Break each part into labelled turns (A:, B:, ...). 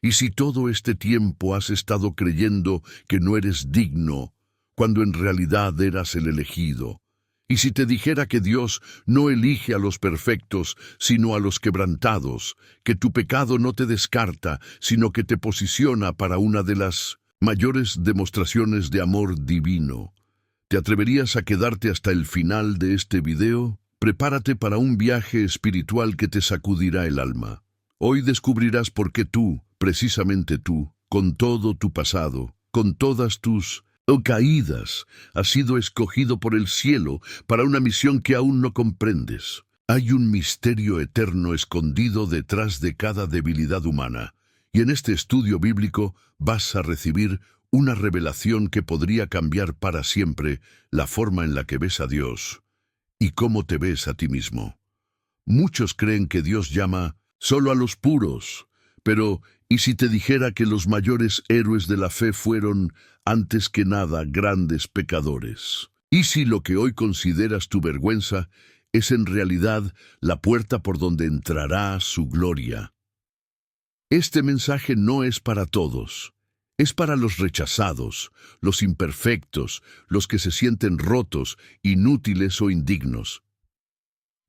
A: Y si todo este tiempo has estado creyendo que no eres digno, cuando en realidad eras el elegido, y si te dijera que Dios no elige a los perfectos, sino a los quebrantados, que tu pecado no te descarta, sino que te posiciona para una de las mayores demostraciones de amor divino, ¿te atreverías a quedarte hasta el final de este video? Prepárate para un viaje espiritual que te sacudirá el alma. Hoy descubrirás por qué tú, precisamente tú, con todo tu pasado, con todas tus caídas, has sido escogido por el cielo para una misión que aún no comprendes. Hay un misterio eterno escondido detrás de cada debilidad humana, y en este estudio bíblico vas a recibir una revelación que podría cambiar para siempre la forma en la que ves a Dios y cómo te ves a ti mismo. Muchos creen que Dios llama solo a los puros, pero ¿y si te dijera que los mayores héroes de la fe fueron, antes que nada, grandes pecadores? ¿Y si lo que hoy consideras tu vergüenza es en realidad la puerta por donde entrará su gloria? Este mensaje no es para todos. Es para los rechazados, los imperfectos, los que se sienten rotos, inútiles o indignos.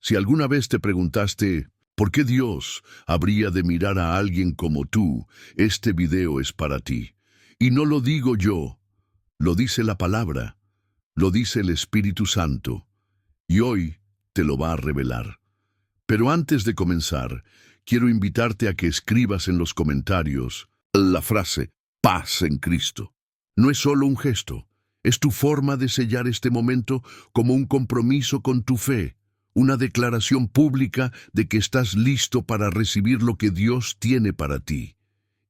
A: Si alguna vez te preguntaste, ¿por qué Dios habría de mirar a alguien como tú? Este video es para ti. Y no lo digo yo, lo dice la palabra, lo dice el Espíritu Santo, y hoy te lo va a revelar. Pero antes de comenzar, quiero invitarte a que escribas en los comentarios la frase paz en Cristo. No es solo un gesto, es tu forma de sellar este momento como un compromiso con tu fe, una declaración pública de que estás listo para recibir lo que Dios tiene para ti.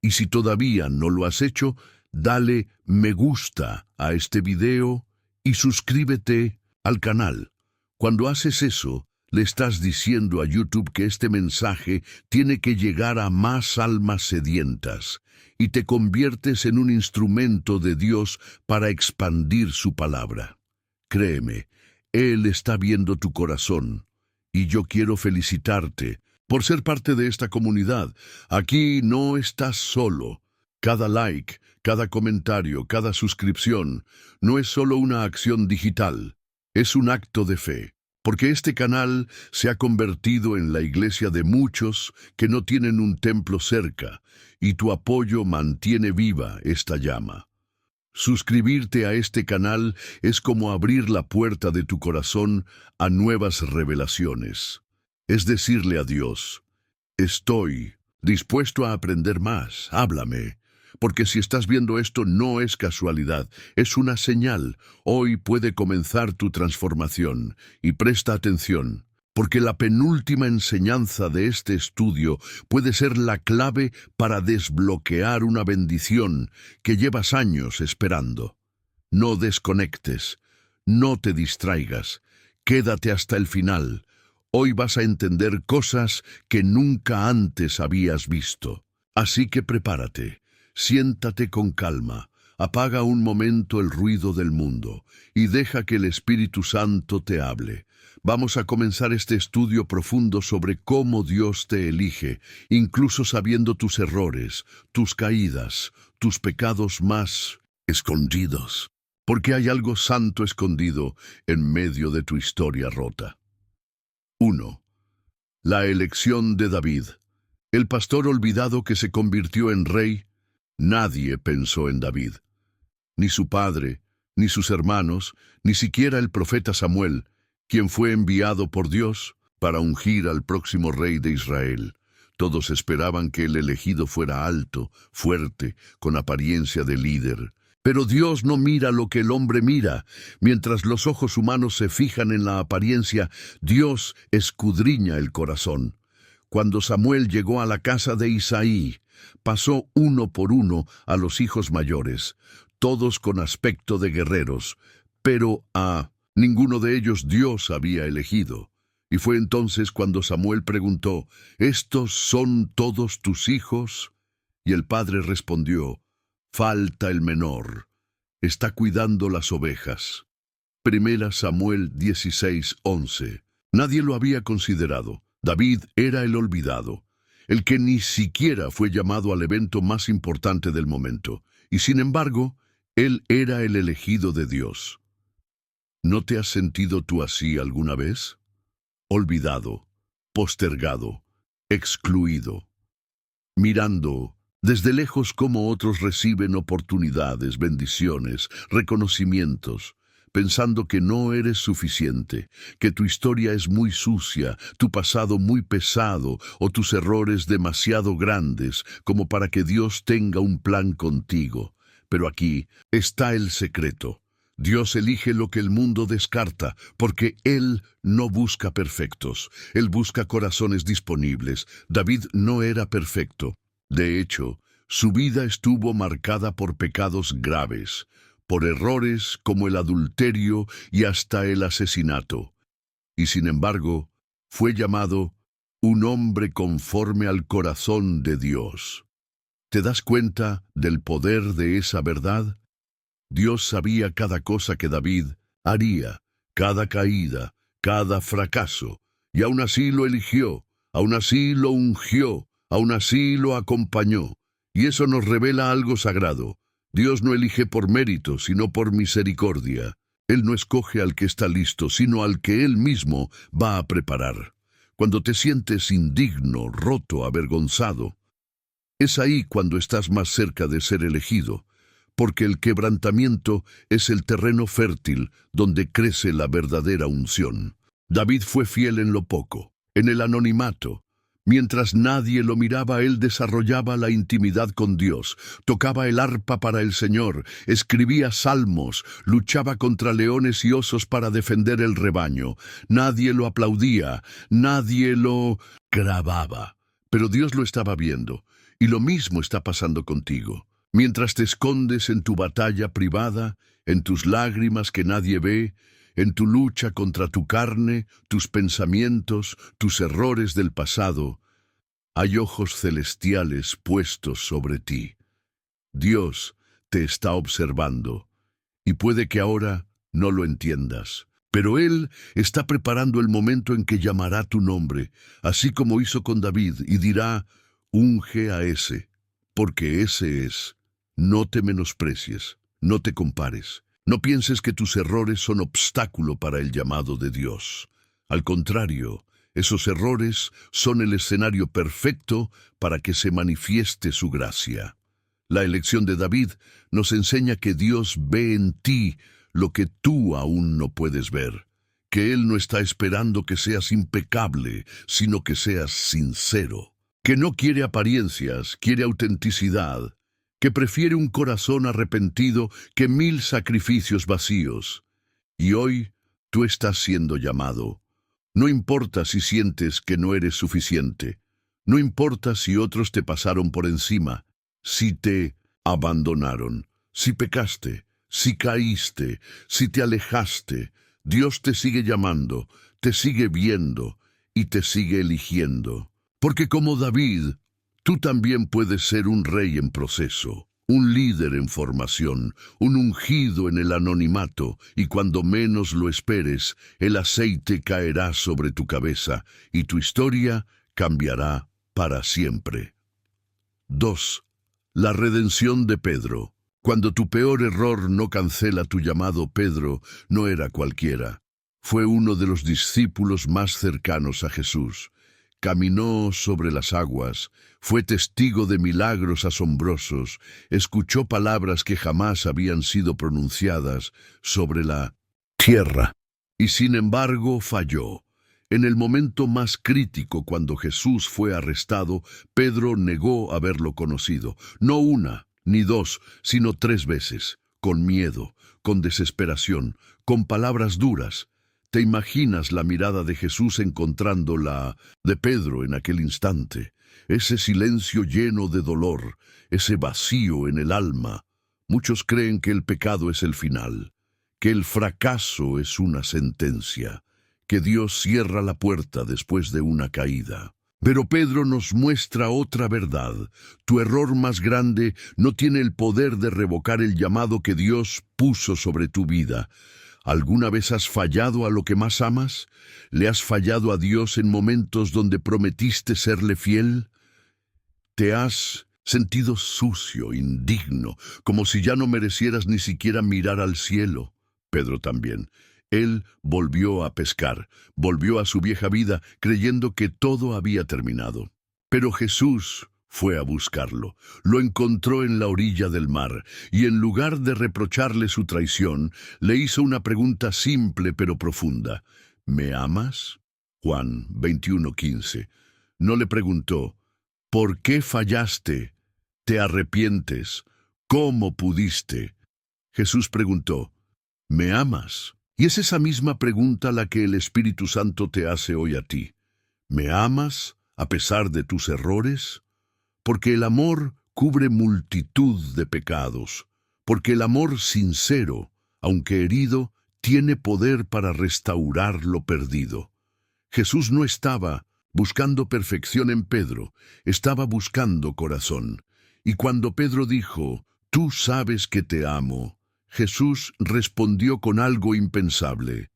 A: Y si todavía no lo has hecho, dale me gusta a este video y suscríbete al canal. Cuando haces eso, le estás diciendo a YouTube que este mensaje tiene que llegar a más almas sedientas y te conviertes en un instrumento de Dios para expandir su palabra. Créeme, Él está viendo tu corazón y yo quiero felicitarte por ser parte de esta comunidad. Aquí no estás solo. Cada like, cada comentario, cada suscripción no es solo una acción digital, es un acto de fe. Porque este canal se ha convertido en la iglesia de muchos que no tienen un templo cerca, y tu apoyo mantiene viva esta llama. Suscribirte a este canal es como abrir la puerta de tu corazón a nuevas revelaciones. Es decirle a Dios, estoy dispuesto a aprender más, háblame. Porque si estás viendo esto no es casualidad, es una señal. Hoy puede comenzar tu transformación. Y presta atención, porque la penúltima enseñanza de este estudio puede ser la clave para desbloquear una bendición que llevas años esperando. No desconectes, no te distraigas, quédate hasta el final. Hoy vas a entender cosas que nunca antes habías visto. Así que prepárate. Siéntate con calma, apaga un momento el ruido del mundo y deja que el Espíritu Santo te hable. Vamos a comenzar este estudio profundo sobre cómo Dios te elige, incluso sabiendo tus errores, tus caídas, tus pecados más escondidos. Porque hay algo santo escondido en medio de tu historia rota. 1. La elección de David, el pastor olvidado que se convirtió en rey. Nadie pensó en David, ni su padre, ni sus hermanos, ni siquiera el profeta Samuel, quien fue enviado por Dios para ungir al próximo rey de Israel. Todos esperaban que el elegido fuera alto, fuerte, con apariencia de líder. Pero Dios no mira lo que el hombre mira. Mientras los ojos humanos se fijan en la apariencia, Dios escudriña el corazón. Cuando Samuel llegó a la casa de Isaí, pasó uno por uno a los hijos mayores, todos con aspecto de guerreros, pero a ninguno de ellos Dios había elegido. Y fue entonces cuando Samuel preguntó, ¿estos son todos tus hijos? Y el padre respondió, falta el menor, está cuidando las ovejas. 1 Samuel 16:11. Nadie lo había considerado. David era el olvidado. el que ni siquiera fue llamado al evento más importante del momento. Y sin embargo, él era el elegido de Dios. ¿No te has sentido tú así alguna vez? Olvidado, postergado, excluido, mirando desde lejos cómo otros reciben oportunidades, bendiciones, reconocimientos, pensando que no eres suficiente, que tu historia es muy sucia, tu pasado muy pesado o tus errores demasiado grandes como para que Dios tenga un plan contigo. Pero aquí está el secreto. Dios elige lo que el mundo descarta, porque Él no busca perfectos. Él busca corazones disponibles. David no era perfecto. De hecho, su vida estuvo marcada por pecados graves, por errores como el adulterio y hasta el asesinato. Y sin embargo, fue llamado un hombre conforme al corazón de Dios. ¿Te das cuenta del poder de esa verdad? Dios sabía cada cosa que David haría, cada caída, cada fracaso, y aún así lo eligió, aún así lo ungió, aún así lo acompañó. Y eso nos revela algo sagrado. Dios no elige por mérito, sino por misericordia. Él no escoge al que está listo, sino al que Él mismo va a preparar. Cuando te sientes indigno, roto, avergonzado, es ahí cuando estás más cerca de ser elegido, porque el quebrantamiento es el terreno fértil donde crece la verdadera unción. David fue fiel en lo poco, en el anonimato. Mientras nadie lo miraba, él desarrollaba la intimidad con Dios, tocaba el arpa para el Señor, escribía salmos, luchaba contra leones y osos para defender el rebaño. Nadie lo aplaudía, nadie lo grababa, pero Dios lo estaba viendo, y lo mismo está pasando contigo. Mientras te escondes en tu batalla privada, en tus lágrimas que nadie ve, en tu lucha contra tu carne, tus pensamientos, tus errores del pasado, hay ojos celestiales puestos sobre ti. Dios te está observando, y puede que ahora no lo entiendas, pero Él está preparando el momento en que llamará tu nombre, así como hizo con David, y dirá, unge a ese, porque ese es. No te menosprecies, no te compares. No pienses que tus errores son obstáculo para el llamado de Dios. Al contrario, esos errores son el escenario perfecto para que se manifieste su gracia. La elección de David nos enseña que Dios ve en ti lo que tú aún no puedes ver, que Él no está esperando que seas impecable, sino que seas sincero, que no quiere apariencias, quiere autenticidad, que prefiere un corazón arrepentido que 1000 sacrificios vacíos. Y hoy tú estás siendo llamado. No importa si sientes que no eres suficiente. No importa si otros te pasaron por encima, si te abandonaron, si pecaste, si caíste, si te alejaste. Dios te sigue llamando, te sigue viendo y te sigue eligiendo. Porque como David, tú también puedes ser un rey en proceso, un líder en formación, un ungido en el anonimato, y cuando menos lo esperes, el aceite caerá sobre tu cabeza y tu historia cambiará para siempre. 2. La redención de Pedro. Cuando tu peor error no cancela tu llamado, Pedro no era cualquiera. Fue uno de los discípulos más cercanos a Jesús. Caminó sobre las aguas, fue testigo de milagros asombrosos, escuchó palabras que jamás habían sido pronunciadas sobre la tierra. Y sin embargo falló. En el momento más crítico, cuando Jesús fue arrestado, Pedro negó haberlo conocido. No una, ni dos, sino 3 veces, con miedo, con desesperación, con palabras duras. ¿Te imaginas la mirada de Jesús encontrando la de Pedro en aquel instante? Ese silencio lleno de dolor, ese vacío en el alma. Muchos creen que el pecado es el final, que el fracaso es una sentencia, que Dios cierra la puerta después de una caída. Pero Pedro nos muestra otra verdad. Tu error más grande no tiene el poder de revocar el llamado que Dios puso sobre tu vida. ¿Alguna vez has fallado a lo que más amas? ¿Le has fallado a Dios en momentos donde prometiste serle fiel? Te has sentido sucio, indigno, como si ya no merecieras ni siquiera mirar al cielo. Pedro también. Él volvió a pescar, volvió a su vieja vida, creyendo que todo había terminado. Pero Jesús fue a buscarlo, lo encontró en la orilla del mar, y en lugar de reprocharle su traición, le hizo una pregunta simple pero profunda. ¿Me amas? Juan 21:15. No le preguntó, ¿por qué fallaste? ¿Te arrepientes? ¿Cómo pudiste? Jesús preguntó, ¿me amas? Y es esa misma pregunta la que el Espíritu Santo te hace hoy a ti. ¿Me amas a pesar de tus errores? Porque el amor cubre multitud de pecados, porque el amor sincero, aunque herido, tiene poder para restaurar lo perdido. Jesús no estaba buscando perfección en Pedro, estaba buscando corazón. Y cuando Pedro dijo, «Tú sabes que te amo», Jesús respondió con algo impensable.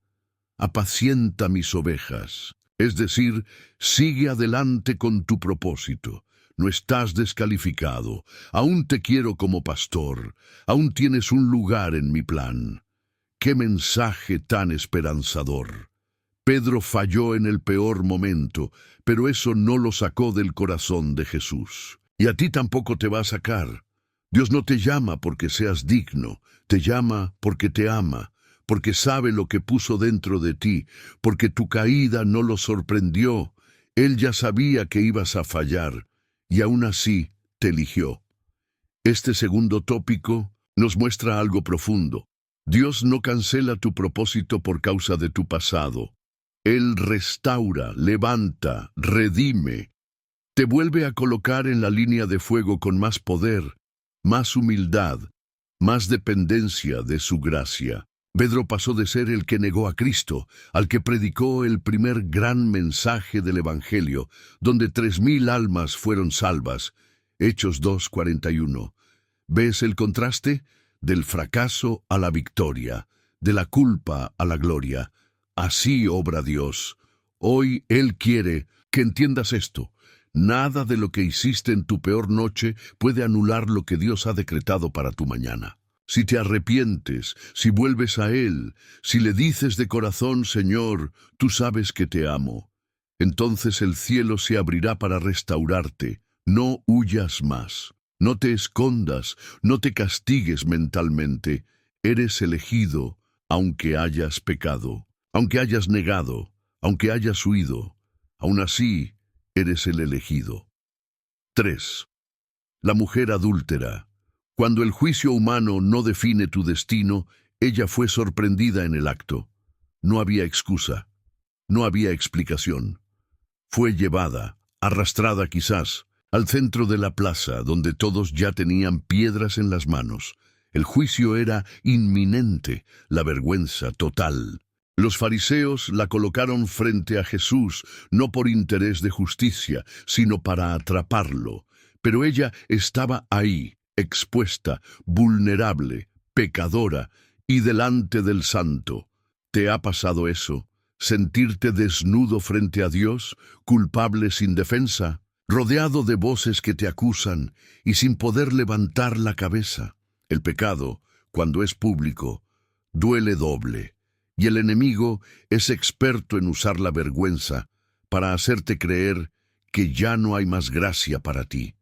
A: «Apacienta mis ovejas». Es decir, sigue adelante con tu propósito. No estás descalificado. Aún te quiero como pastor. Aún tienes un lugar en mi plan. ¡Qué mensaje tan esperanzador! Pedro falló en el peor momento, pero eso no lo sacó del corazón de Jesús. Y a ti tampoco te va a sacar. Dios no te llama porque seas digno, te llama porque te ama, porque sabe lo que puso dentro de ti, porque tu caída no lo sorprendió. Él ya sabía que ibas a fallar, y aún así te eligió. Este segundo tópico nos muestra algo profundo. Dios no cancela tu propósito por causa de tu pasado. Él restaura, levanta, redime. Te vuelve a colocar en la línea de fuego con más poder, más humildad, más dependencia de su gracia. Pedro pasó de ser el que negó a Cristo al que predicó el primer gran mensaje del Evangelio, donde 3,000 almas fueron salvas. Hechos 2:41. ¿Ves el contraste? Del fracaso a la victoria, de la culpa a la gloria. Así obra Dios. Hoy Él quiere que entiendas esto. Nada de lo que hiciste en tu peor noche puede anular lo que Dios ha decretado para tu mañana. Si te arrepientes, si vuelves a Él, si le dices de corazón, Señor, tú sabes que te amo, entonces el cielo se abrirá para restaurarte. No huyas más. No te escondas, no te castigues mentalmente. Eres elegido, aunque hayas pecado, aunque hayas negado, aunque hayas huido. Aún así, eres el elegido. 3. La mujer adúltera. Cuando el juicio humano no define tu destino, ella fue sorprendida en el acto. No había excusa, no había explicación. Fue llevada, arrastrada quizás, al centro de la plaza, donde todos ya tenían piedras en las manos. El juicio era inminente, la vergüenza total. Los fariseos la colocaron frente a Jesús, no por interés de justicia, sino para atraparlo. Pero ella estaba ahí, expuesta, vulnerable, pecadora, y delante del Santo. ¿Te ha pasado eso? ¿Sentirte desnudo frente a Dios, culpable sin defensa, rodeado de voces que te acusan y sin poder levantar la cabeza? El pecado, cuando es público, duele doble, y el enemigo es experto en usar la vergüenza para hacerte creer que ya no hay más gracia para ti,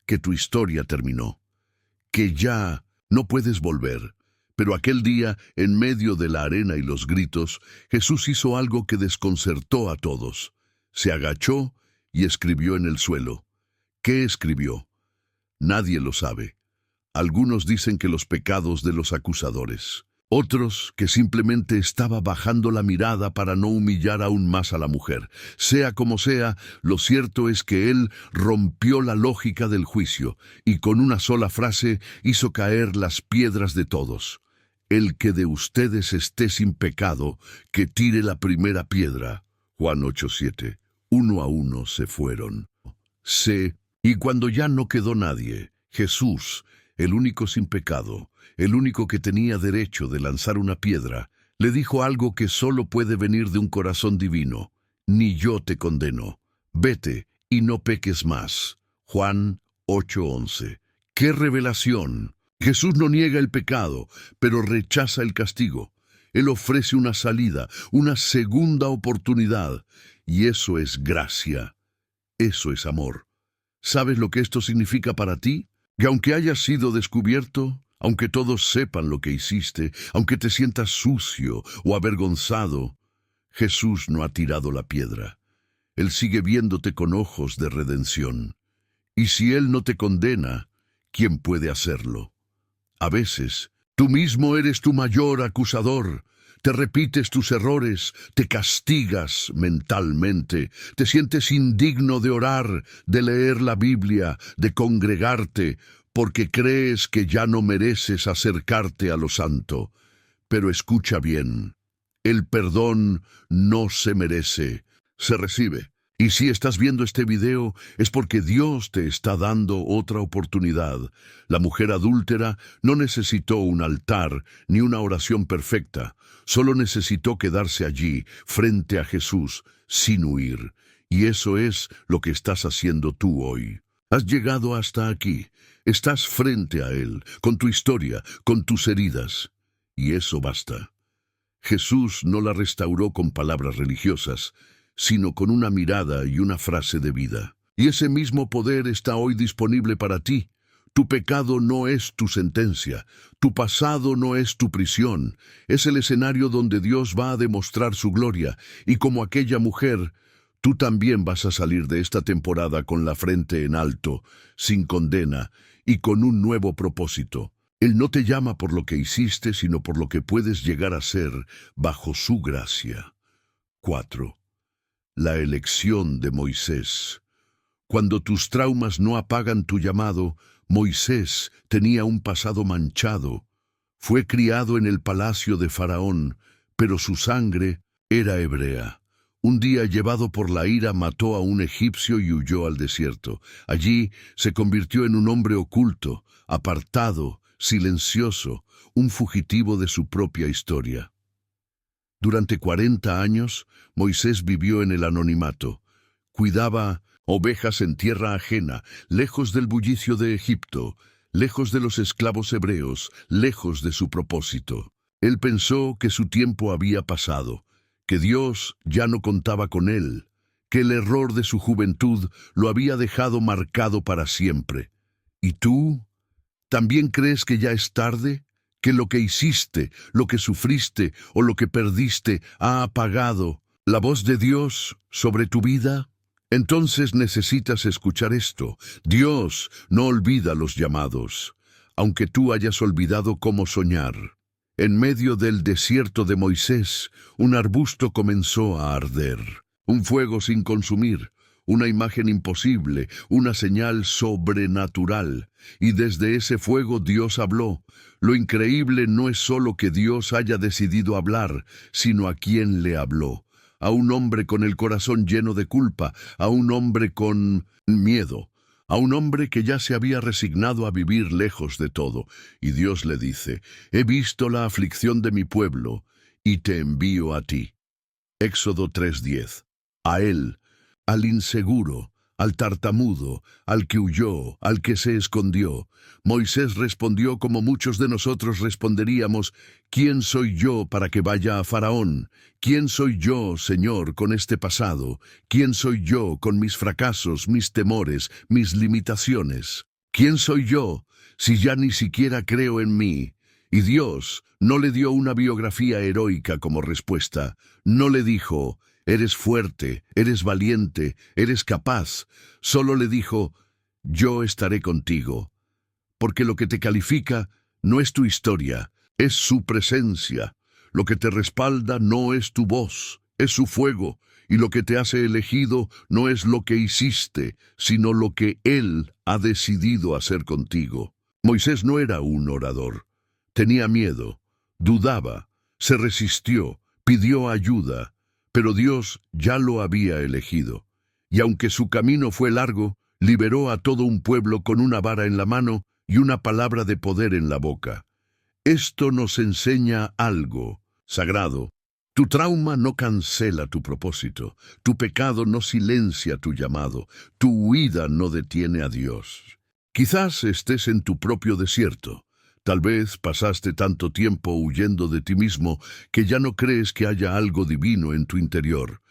A: que tu historia terminó, que ya no puedes volver. Pero aquel día, en medio de la arena y los gritos, Jesús hizo algo que desconcertó a todos. Se agachó y escribió en el suelo. ¿Qué escribió? Nadie lo sabe. Algunos dicen que los pecados de los acusadores. Otros que simplemente estaba bajando la mirada para no humillar aún más a la mujer. Sea como sea, lo cierto es que él rompió la lógica del juicio y con una sola frase hizo caer las piedras de todos. El que de ustedes esté sin pecado, que tire la primera piedra. Juan 8:7. 1 a 1 se fueron. Y cuando ya no quedó nadie, Jesús, el único sin pecado, el único que tenía derecho de lanzar una piedra, le dijo algo que solo puede venir de un corazón divino. Ni yo te condeno. Vete y no peques más. Juan 8:11. ¡Qué revelación! Jesús no niega el pecado, pero rechaza el castigo. Él ofrece una salida, una segunda oportunidad, y eso es gracia. Eso es amor. ¿Sabes lo que esto significa para ti? Que aunque hayas sido descubierto, aunque todos sepan lo que hiciste, aunque te sientas sucio o avergonzado, Jesús no ha tirado la piedra. Él sigue viéndote con ojos de redención. Y si Él no te condena, ¿quién puede hacerlo? A veces, tú mismo eres tu mayor acusador. Te repites tus errores, te castigas mentalmente, te sientes indigno de orar, de leer la Biblia, de congregarte, porque crees que ya no mereces acercarte a lo santo. Pero escucha bien, el perdón no se merece, se recibe. Y si estás viendo este video, es porque Dios te está dando otra oportunidad. La mujer adúltera no necesitó un altar ni una oración perfecta. Solo necesitó quedarse allí, frente a Jesús, sin huir. Y eso es lo que estás haciendo tú hoy. Has llegado hasta aquí. Estás frente a Él, con tu historia, con tus heridas. Y eso basta. Jesús no la restauró con palabras religiosas, sino con una mirada y una frase de vida. Y ese mismo poder está hoy disponible para ti. Tu pecado no es tu sentencia, tu pasado no es tu prisión, es el escenario donde Dios va a demostrar su gloria, y como aquella mujer, tú también vas a salir de esta temporada con la frente en alto, sin condena, y con un nuevo propósito. Él no te llama por lo que hiciste, sino por lo que puedes llegar a ser bajo su gracia. 4. La elección de Moisés. Cuando tus traumas no apagan tu llamado, Moisés tenía un pasado manchado. Fue criado en el palacio de Faraón, pero su sangre era hebrea. Un día, llevado por la ira, mató a un egipcio y huyó al desierto. Allí se convirtió en un hombre oculto, apartado, silencioso, un fugitivo de su propia historia. Durante 40 años, Moisés vivió en el anonimato. Cuidaba ovejas en tierra ajena, lejos del bullicio de Egipto, lejos de los esclavos hebreos, lejos de su propósito. Él pensó que su tiempo había pasado, que Dios ya no contaba con él, que el error de su juventud lo había dejado marcado para siempre. ¿Y tú? ¿También crees que ya es tarde? ¿Que lo que hiciste, lo que sufriste o lo que perdiste ha apagado la voz de Dios sobre tu vida? Entonces necesitas escuchar esto. Dios no olvida los llamados, aunque tú hayas olvidado cómo soñar. En medio del desierto de Moisés, un arbusto comenzó a arder, un fuego sin consumir, una imagen imposible, una señal sobrenatural. Y desde ese fuego Dios habló. Lo increíble no es solo que Dios haya decidido hablar, sino a quién le habló. A un hombre con el corazón lleno de culpa, a un hombre con miedo, a un hombre que ya se había resignado a vivir lejos de todo. Y Dios le dice: he visto la aflicción de mi pueblo, y te envío a ti. Éxodo 3:10. A él, al inseguro, al tartamudo, al que huyó, al que se escondió, Moisés respondió como muchos de nosotros responderíamos: ¿quién soy yo para que vaya a Faraón? ¿Quién soy yo, Señor, con este pasado? ¿Quién soy yo con mis fracasos, mis temores, mis limitaciones? ¿Quién soy yo si ya ni siquiera creo en mí? Y Dios no le dio una biografía heroica como respuesta. No le dijo: eres fuerte, eres valiente, eres capaz. Solo le dijo: yo estaré contigo. Porque lo que te califica no es tu historia, es su presencia. Lo que te respalda no es tu voz, es su fuego. Y lo que te hace elegido no es lo que hiciste, sino lo que Él ha decidido hacer contigo. Moisés no era un orador. Tenía miedo, dudaba, se resistió, pidió ayuda. Pero Dios ya lo había elegido, y aunque su camino fue largo, liberó a todo un pueblo con una vara en la mano y una palabra de poder en la boca. Esto nos enseña algo sagrado. Tu trauma no cancela tu propósito, tu pecado no silencia tu llamado, tu huida no detiene a Dios. Quizás estés en tu propio desierto. Tal vez pasaste tanto tiempo huyendo de ti mismo que ya no crees que haya algo divino en tu interior.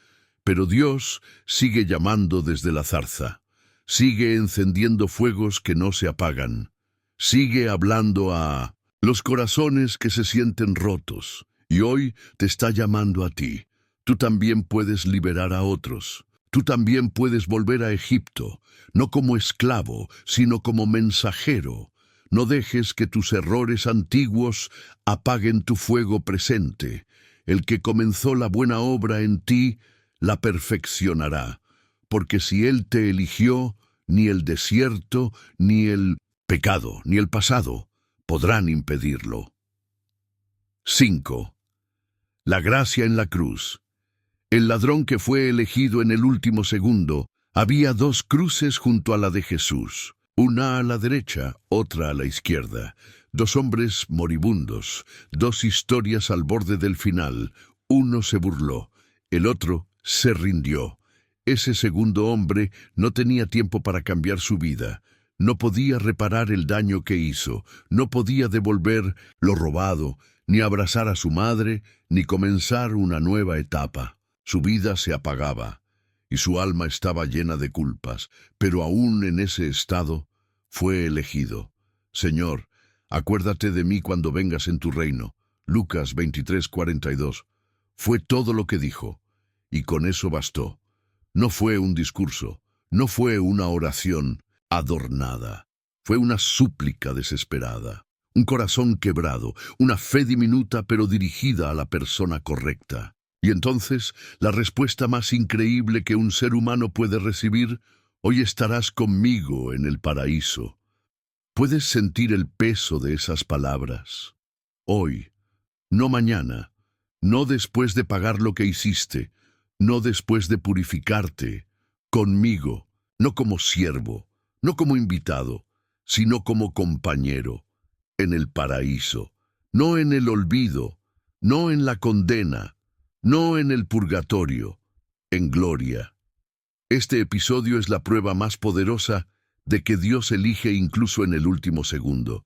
A: Pero Dios sigue llamando desde la zarza. Sigue encendiendo fuegos que no se apagan. Sigue hablando a los corazones que se sienten rotos. Y hoy te está llamando a ti. Tú también puedes liberar a otros. Tú también puedes volver a Egipto, no como esclavo, sino como mensajero. No dejes que tus errores antiguos apaguen tu fuego presente. El que comenzó la buena obra en ti, la perfeccionará. Porque si Él te eligió, ni el desierto, ni el pecado, ni el pasado podrán impedirlo. 5. La gracia en la cruz. El ladrón que fue elegido en el último segundo, había 2 cruces junto a la de Jesús, una a la derecha, otra a la izquierda. 2 hombres moribundos, 2 historias al borde del final. Uno se burló, el otro se rindió. Ese segundo hombre no tenía tiempo para cambiar su vida. No podía reparar el daño que hizo, no podía devolver lo robado, ni abrazar a su madre, ni comenzar una nueva etapa. Su vida se apagaba, y su alma estaba llena de culpas, pero aún en ese estado fue elegido. Señor, acuérdate de mí cuando vengas en tu reino. Lucas 23:42. Fue todo lo que dijo, y con eso bastó. No fue un discurso, no fue una oración adornada, fue una súplica desesperada, un corazón quebrado, una fe diminuta pero dirigida a la persona correcta. Y entonces, la respuesta más increíble que un ser humano puede recibir: hoy estarás conmigo en el paraíso. ¿Puedes sentir el peso de esas palabras? Hoy, no mañana, no después de pagar lo que hiciste, no después de purificarte, conmigo, no como siervo, no como invitado, sino como compañero, en el paraíso, no en el olvido, no en la condena, no en el purgatorio, en gloria. Este episodio es la prueba más poderosa de que Dios elige incluso en el último segundo,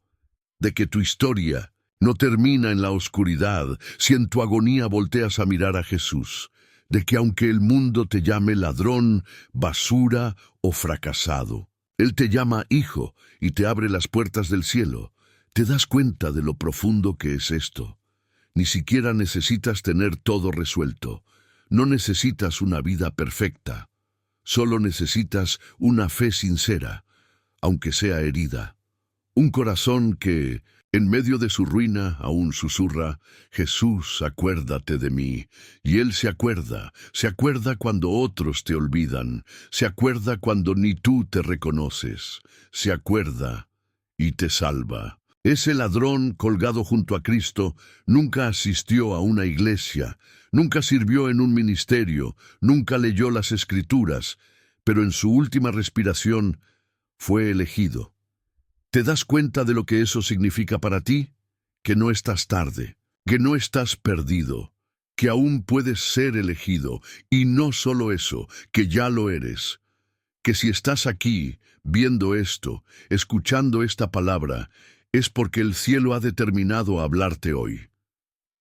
A: de que tu historia no termina en la oscuridad si en tu agonía volteas a mirar a Jesús, de que aunque el mundo te llame ladrón, basura o fracasado, Él te llama hijo y te abre las puertas del cielo. ¿Te das cuenta de lo profundo que es esto? Ni siquiera necesitas tener todo resuelto. No necesitas una vida perfecta. Solo necesitas una fe sincera, aunque sea herida. Un corazón que, en medio de su ruina, aún susurra: Jesús, acuérdate de mí. Y Él se acuerda cuando otros te olvidan, se acuerda cuando ni tú te reconoces, se acuerda y te salva. Ese ladrón colgado junto a Cristo nunca asistió a una iglesia, nunca sirvió en un ministerio, nunca leyó las Escrituras, pero en su última respiración fue elegido. ¿Te das cuenta de lo que eso significa para ti? Que no estás tarde, que no estás perdido, que aún puedes ser elegido, y no solo eso, que ya lo eres. Que si estás aquí, viendo esto, escuchando esta palabra, es porque el cielo ha determinado hablarte hoy.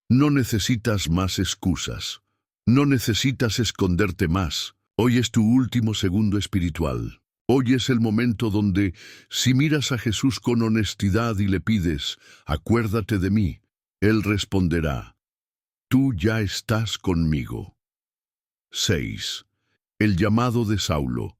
A: No necesitas más excusas. No necesitas esconderte más. Hoy es tu último segundo espiritual. Hoy es el momento donde, si miras a Jesús con honestidad y le pides: acuérdate de mí, Él responderá: tú ya estás conmigo. 6. El llamado de Saulo.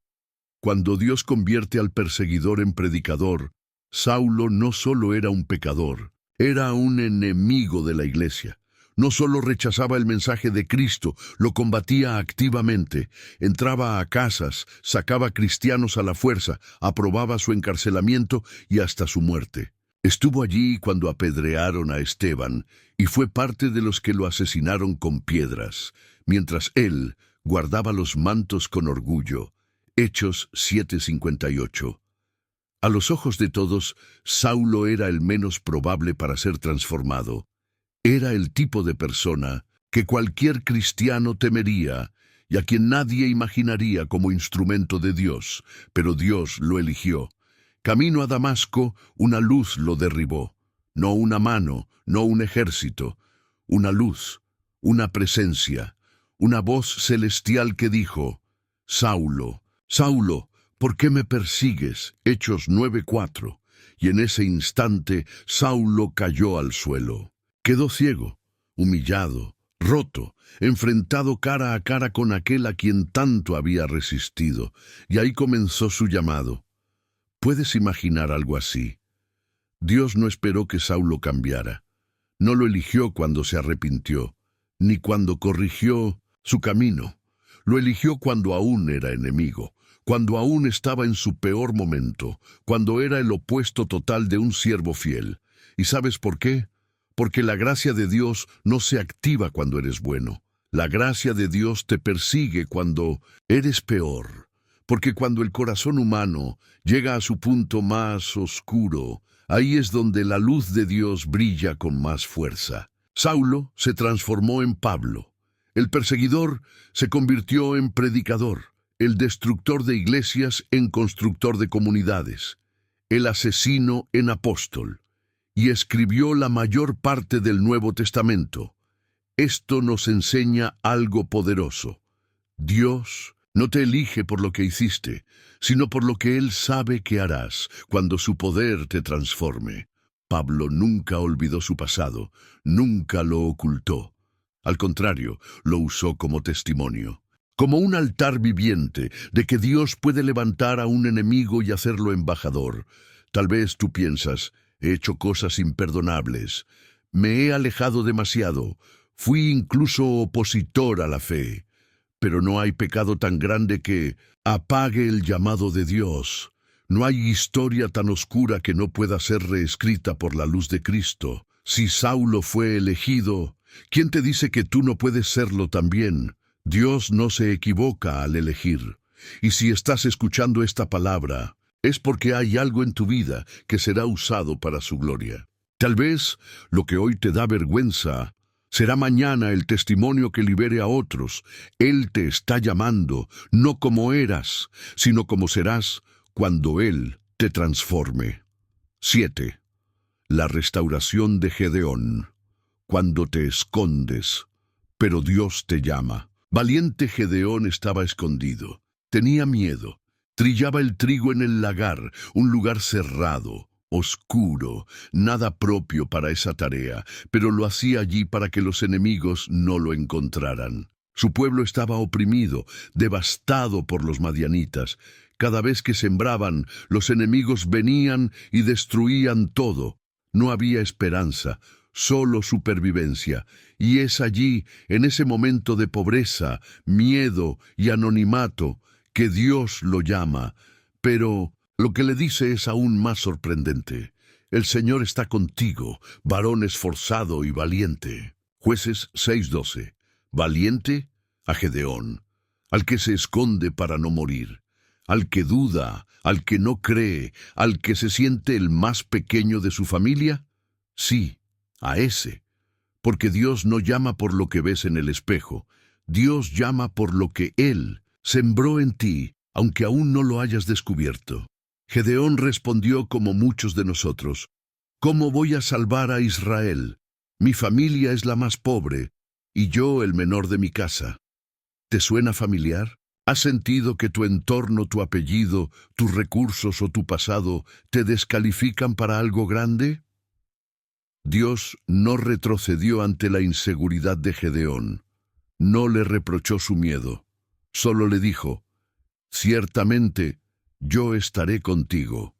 A: Cuando Dios convierte al perseguidor en predicador, Saulo no solo era un pecador, era un enemigo de la iglesia. No solo rechazaba el mensaje de Cristo, lo combatía activamente. Entraba a casas, sacaba cristianos a la fuerza, aprobaba su encarcelamiento y hasta su muerte. Estuvo allí cuando apedrearon a Esteban y fue parte de los que lo asesinaron con piedras, mientras él guardaba los mantos con orgullo. Hechos 7:58. A los ojos de todos, Saulo era el menos probable para ser transformado. Era el tipo de persona que cualquier cristiano temería y a quien nadie imaginaría como instrumento de Dios, pero Dios lo eligió. Camino a Damasco, una luz lo derribó. No una mano, no un ejército, una luz, una presencia, una voz celestial que dijo: Saulo, Saulo, ¿por qué me persigues? Hechos 9:4. Y en ese instante Saulo cayó al suelo. Quedó ciego, humillado, roto, enfrentado cara a cara con aquel a quien tanto había resistido. Y ahí comenzó su llamado. ¿Puedes imaginar algo así? Dios no esperó que Saulo cambiara. No lo eligió cuando se arrepintió, ni cuando corrigió su camino. Lo eligió cuando aún era enemigo, cuando aún estaba en su peor momento, cuando era el opuesto total de un siervo fiel. ¿Y sabes por qué? Porque la gracia de Dios no se activa cuando eres bueno. La gracia de Dios te persigue cuando eres peor. Porque cuando el corazón humano llega a su punto más oscuro, ahí es donde la luz de Dios brilla con más fuerza. Saulo se transformó en Pablo. El perseguidor se convirtió en predicador. El destructor de iglesias en constructor de comunidades. El asesino en apóstol. Y escribió la mayor parte del Nuevo Testamento. Esto nos enseña algo poderoso. Dios no te elige por lo que hiciste, sino por lo que Él sabe que harás cuando su poder te transforme. Pablo nunca olvidó su pasado, nunca lo ocultó. Al contrario, lo usó como testimonio, como un altar viviente de que Dios puede levantar a un enemigo y hacerlo embajador. Tal vez tú piensas: he hecho cosas imperdonables, me he alejado demasiado, fui incluso opositor a la fe. Pero no hay pecado tan grande que apague el llamado de Dios. No hay historia tan oscura que no pueda ser reescrita por la luz de Cristo. Si Saulo fue elegido, ¿quién te dice que tú no puedes serlo también? Dios no se equivoca al elegir. Y si estás escuchando esta palabra, es porque hay algo en tu vida que será usado para su gloria. Tal vez lo que hoy te da vergüenza será mañana el testimonio que libere a otros. Él te está llamando, no como eras, sino como serás cuando Él te transforme. 7. La restauración de Gedeón. Cuando te escondes, pero Dios te llama. Valiente Gedeón estaba escondido. Tenía miedo. Trillaba el trigo en el lagar, un lugar cerrado, oscuro, nada propio para esa tarea, pero lo hacía allí para que los enemigos no lo encontraran. Su pueblo estaba oprimido, devastado por los madianitas. Cada vez que sembraban, los enemigos venían y destruían todo. No había esperanza, solo supervivencia. Y es allí, en ese momento de pobreza, miedo y anonimato, que Dios lo llama. Pero lo que le dice es aún más sorprendente. El Señor está contigo, varón esforzado y valiente. Jueces 6:12. Valiente a Gedeón, al que se esconde para no morir, al que duda, al que no cree, al que se siente el más pequeño de su familia. Sí, a ese. Porque Dios no llama por lo que ves en el espejo. Dios llama por lo que Él sembró en ti, aunque aún no lo hayas descubierto. Gedeón respondió como muchos de nosotros: ¿cómo voy a salvar a Israel? Mi familia es la más pobre, y yo el menor de mi casa. ¿Te suena familiar? ¿Has sentido que tu entorno, tu apellido, tus recursos o tu pasado te descalifican para algo grande? Dios no retrocedió ante la inseguridad de Gedeón. No le reprochó su miedo. Solo le dijo: ciertamente, yo estaré contigo.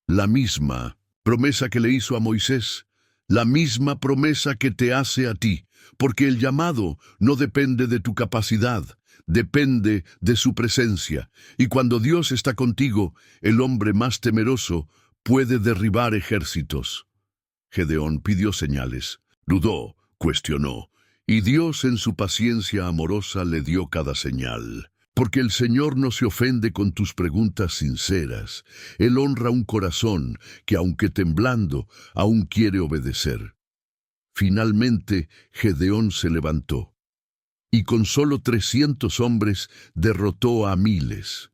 A: La misma promesa que le hizo a Moisés, la misma promesa que te hace a ti, porque el llamado no depende de tu capacidad, depende de su presencia. Y cuando Dios está contigo, el hombre más temeroso puede derribar ejércitos. Gedeón pidió señales, dudó, cuestionó, y Dios en su paciencia amorosa le dio cada señal. Porque el Señor no se ofende con tus preguntas sinceras. Él honra un corazón que, aunque temblando, aún quiere obedecer. Finalmente, Gedeón se levantó, y con solo 300 hombres derrotó a miles.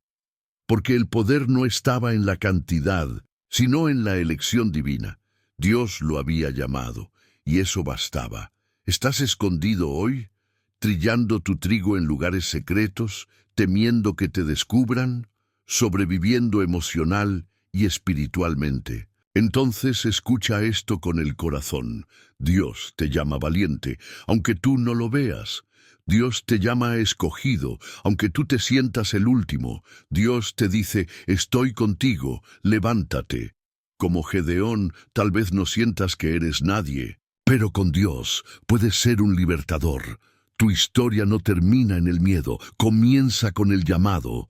A: porque el poder no estaba en la cantidad, sino en la elección divina. Dios lo había llamado, y eso bastaba. ¿Estás escondido hoy, trillando tu trigo en lugares secretos, temiendo que te descubran, sobreviviendo emocional y espiritualmente? Entonces escucha esto con el corazón. Dios te llama valiente, aunque tú no lo veas. Dios te llama escogido, aunque tú te sientas el último. Dios te dice, estoy contigo, levántate. Como Gedeón, tal vez no sientas que eres nadie, pero con Dios puedes ser un libertador. Tu historia no termina en el miedo, comienza con el llamado.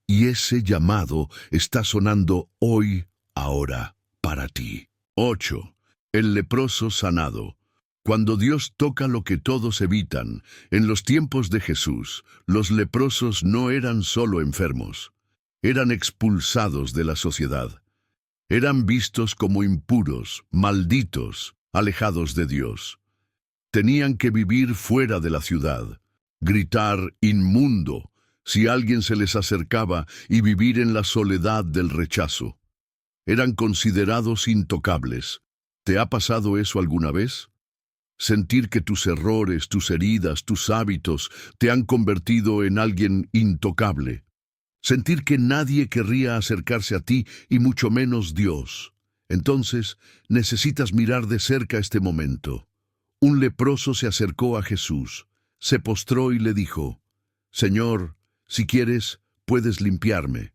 A: Y ese llamado está sonando hoy, ahora, para ti. 8. El leproso sanado. Cuando Dios toca lo que todos evitan, en los tiempos de Jesús, los leprosos no eran solo enfermos, eran expulsados de la sociedad. Eran vistos como impuros, malditos, alejados de Dios. Tenían que vivir fuera de la ciudad, gritar inmundo si alguien se les acercaba y vivir en la soledad del rechazo. Eran considerados intocables. ¿Te ha pasado eso alguna vez? Sentir que tus errores, tus heridas, tus hábitos te han convertido en alguien intocable. Sentir que nadie querría acercarse a ti y mucho menos Dios. Entonces, necesitas mirar de cerca este momento. Un leproso se acercó a Jesús, se postró y le dijo, «Señor, si quieres, puedes limpiarme».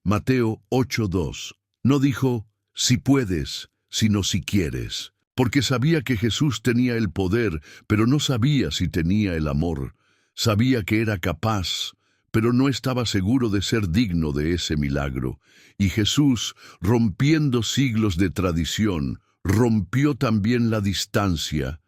A: Mateo 8:2. No dijo, «si puedes», sino «si quieres», porque sabía que Jesús tenía el poder, pero no sabía si tenía el amor. Sabía que era capaz, pero no estaba seguro de ser digno de ese milagro. Y Jesús, rompiendo siglos de tradición, rompió también la distancia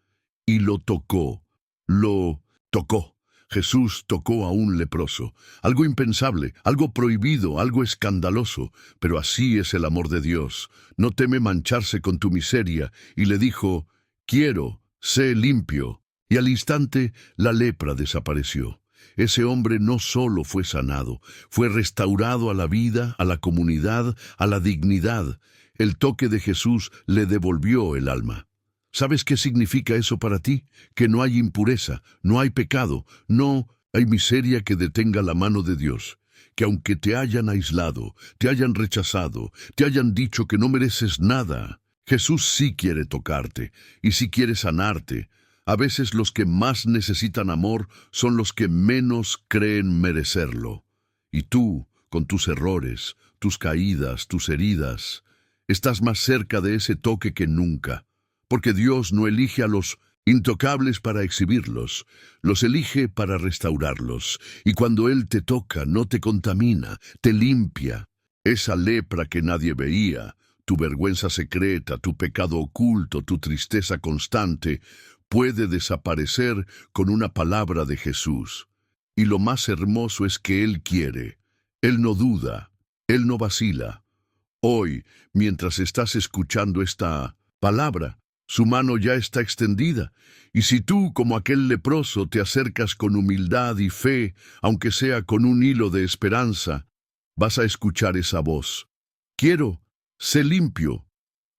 A: y lo tocó. Lo tocó. Jesús tocó a un leproso, algo impensable, algo prohibido, algo escandaloso, pero así es el amor de Dios. No teme mancharse con tu miseria, y le dijo, «Quiero, sé limpio». Y al instante la lepra desapareció. Ese hombre no solo fue sanado, fue restaurado a la vida, a la comunidad, a la dignidad. El toque de Jesús le devolvió el alma. ¿Sabes qué significa eso para ti? Que no hay impureza, no hay pecado, no hay miseria que detenga la mano de Dios. Que aunque te hayan aislado, te hayan rechazado, te hayan dicho que no mereces nada, Jesús sí quiere tocarte y sí quiere sanarte. A veces los que más necesitan amor son los que menos creen merecerlo. Y tú, con tus errores, tus caídas, tus heridas, estás más cerca de ese toque que nunca. Porque Dios no elige a los intocables para exhibirlos, los elige para restaurarlos. Y cuando Él te toca, no te contamina, te limpia. Esa lepra que nadie veía, tu vergüenza secreta, tu pecado oculto, tu tristeza constante, puede desaparecer con una palabra de Jesús. Y lo más hermoso es que Él quiere. Él no duda, Él no vacila. Hoy, mientras estás escuchando esta palabra, su mano ya está extendida, y si tú, como aquel leproso, te acercas con humildad y fe, aunque sea con un hilo de esperanza, vas a escuchar esa voz. Quiero, sé limpio,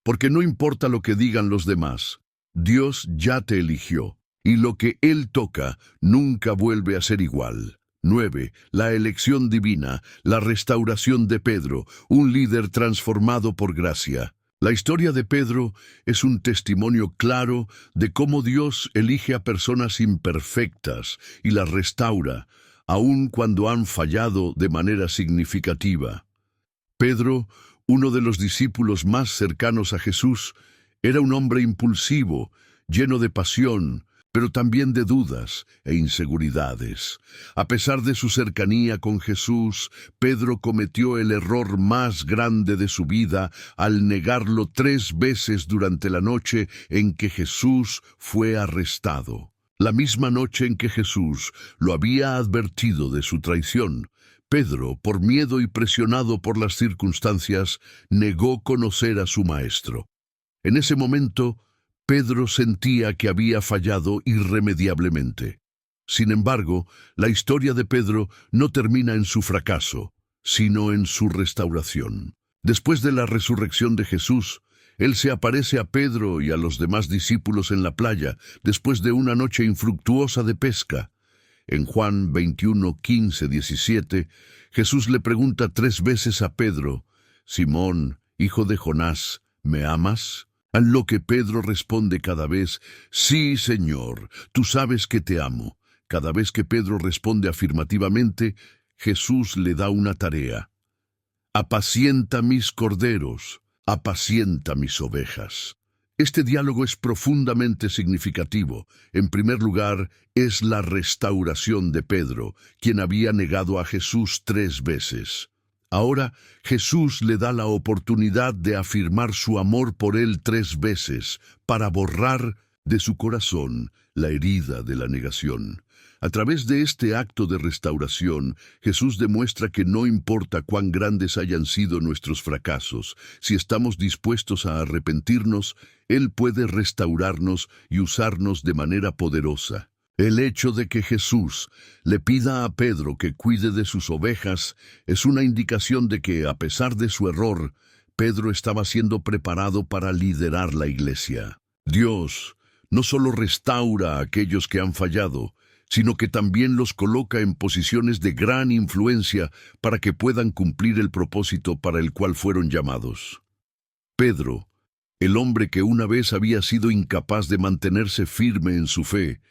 A: porque no importa lo que digan los demás, Dios ya te eligió, y lo que Él toca nunca vuelve a ser igual. 9. La elección divina, la restauración de Pedro, un líder transformado por gracia. La historia de Pedro es un testimonio claro de cómo Dios elige a personas imperfectas y las restaura, aun cuando han fallado de manera significativa. Pedro, uno de los discípulos más cercanos a Jesús, era un hombre impulsivo, lleno de pasión, pero también de dudas e inseguridades. A pesar de su cercanía con Jesús, Pedro cometió el error más grande de su vida al negarlo 3 veces durante la noche en que Jesús fue arrestado. La misma noche en que Jesús lo había advertido de su traición, Pedro, por miedo y presionado por las circunstancias, negó conocer a su maestro. En ese momento, Pedro sentía que había fallado irremediablemente. Sin embargo, la historia de Pedro no termina en su fracaso. sino en su restauración. Después de la resurrección de Jesús, Él se aparece a Pedro y a los demás discípulos en la playa, después de una noche infructuosa de pesca. En Juan 21, 15, 17, Jesús le pregunta 3 veces a Pedro: «Simón, hijo de Jonás, ¿me amas?». A lo que Pedro responde cada vez: «Sí, Señor, tú sabes que te amo». Cada vez que Pedro responde afirmativamente, Jesús le da una tarea: «Apacienta mis corderos, apacienta mis ovejas». Este diálogo es profundamente significativo. En primer lugar, es la restauración de Pedro, quien había negado a Jesús 3 veces. Ahora, Jesús le da la oportunidad de afirmar su amor por él 3 veces, para borrar de su corazón la herida de la negación. A través de este acto de restauración, Jesús demuestra que no importa cuán grandes hayan sido nuestros fracasos, si estamos dispuestos a arrepentirnos, Él puede restaurarnos y usarnos de manera poderosa. El hecho de que Jesús le pida a Pedro que cuide de sus ovejas es una indicación de que, a pesar de su error, Pedro estaba siendo preparado para liderar la iglesia. Dios no solo restaura a aquellos que han fallado, sino que también los coloca en posiciones de gran influencia para que puedan cumplir el propósito para el cual fueron llamados. Pedro, el hombre que una vez había sido incapaz de mantenerse firme en su fe,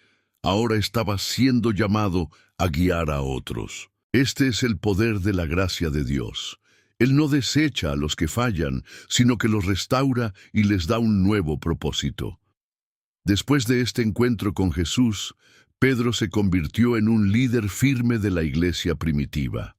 A: ahora estaba siendo llamado a guiar a otros. Este es el poder de la gracia de Dios. Él no desecha a los que fallan, sino que los restaura y les da un nuevo propósito. Después de este encuentro con Jesús, Pedro se convirtió en un líder firme de la iglesia primitiva.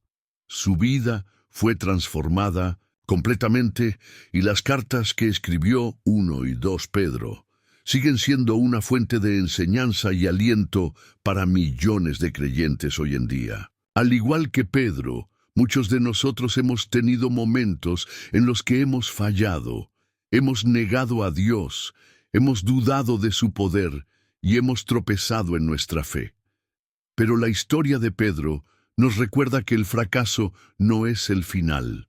A: Su vida fue transformada completamente y las cartas que escribió 1 y 2 Pedro siguen siendo una fuente de enseñanza y aliento para millones de creyentes hoy en día. Al igual que Pedro, muchos de nosotros hemos tenido momentos en los que hemos fallado, hemos negado a Dios, hemos dudado de su poder y hemos tropezado en nuestra fe. Pero la historia de Pedro nos recuerda que el fracaso no es el final.